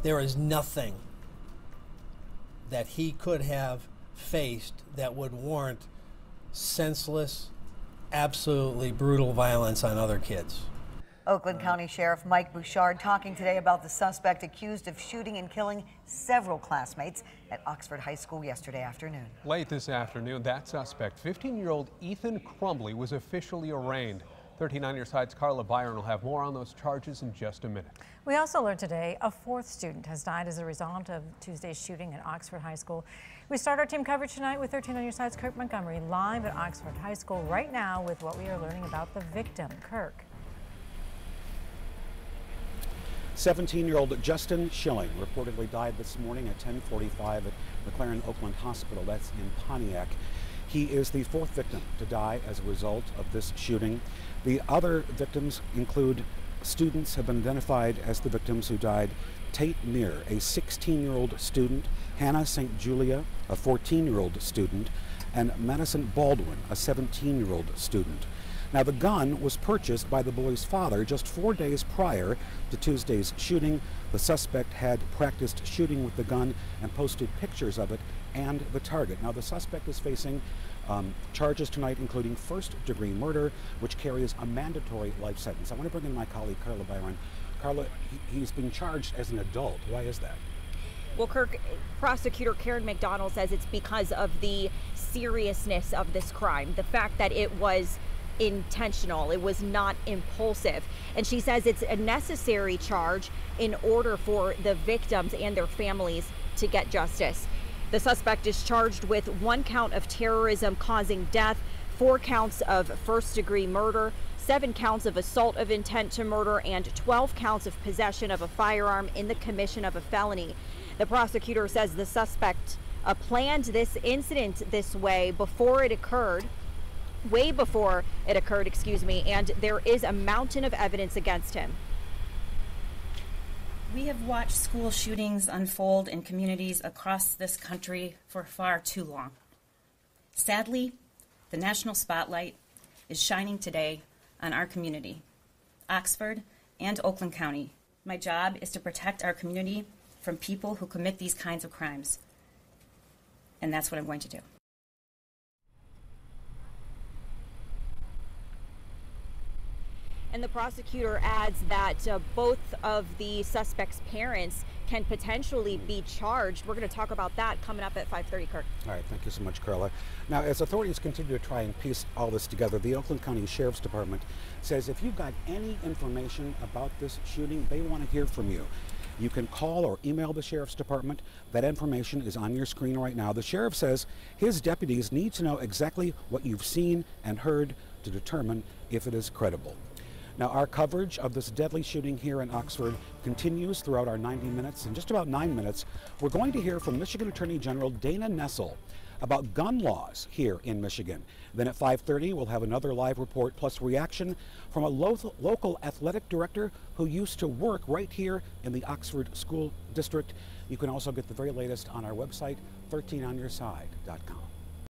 There is nothing that he could have faced that would warrant senseless, absolutely brutal violence on other kids. Oakland County Sheriff Mike Bouchard talking today about the suspect accused of shooting and killing several classmates at Oxford High School yesterday afternoon. Late this afternoon, that suspect, 15-year-old Ethan Crumbly, was officially arraigned. 13 on your side's Carla Byron will have more on those charges in just a minute. We also learned today a fourth student has died as a result of Tuesday's shooting at Oxford High School. We start our team coverage tonight with 13 on your side's Kirk Montgomery live at Oxford High School right now with what we are learning about the victim. Kirk. 17-year-old Justin Shilling reportedly died this morning at 10:45 at McLaren Oakland Hospital. That's in Pontiac. He is the fourth victim to die as a result of this shooting. The other victims include students have been identified as the victims who died. Tate Meir, a 16-year-old student, Hannah St. Julia, a 14-year-old student, and Madison Baldwin, a 17-year-old student. Now, the gun was purchased by the boy's father just 4 days prior to Tuesday's shooting. The suspect had practiced shooting with the gun and posted pictures of it and the target. Now, the suspect is facing charges tonight, including first-degree murder, which carries a mandatory life sentence. I want to bring in my colleague, Carla Byron. Carla, he's being charged as an adult. Why is that? Well, Kirk, prosecutor Karen McDonald says it's because of the seriousness of this crime, the fact that it was intentional, it was not impulsive. And she says it's a necessary charge in order for the victims and their families to get justice. The suspect is charged with 1 count of terrorism causing death, 4 counts of first-degree murder, 7 counts of assault of intent to murder, and 12 counts of possession of a firearm in the commission of a felony. The prosecutor says the suspect planned this incident this way before it occurred. Way before it occurred, and there is a mountain of evidence against him. We have watched school shootings unfold in communities across this country for far too long. Sadly, the national spotlight is shining today on our community, Oxford and Oakland County. My job is to protect our community from people who commit these kinds of crimes, and that's what I'm going to do. And the prosecutor adds that both of the suspect's parents can potentially be charged. We're going to talk about that coming up at 5:30, Kirk. All right, thank you so much, Carla. Now, as authorities continue to try and piece all this together, the Oakland County Sheriff's Department says if you've got any information about this shooting, they want to hear from you. You can call or email the Sheriff's Department. That information is on your screen right now. The sheriff says his deputies need to know exactly what you've seen and heard to determine if it is credible. Now, our coverage of this deadly shooting here in Oxford continues throughout our 90 minutes. In just about 9 minutes, we're going to hear from Michigan Attorney General Dana Nessel about gun laws here in Michigan. Then at 5:30, we'll have another live report plus reaction from a local athletic director who used to work right here in the Oxford School District. You can also get the very latest on our website, 13onyourside.com.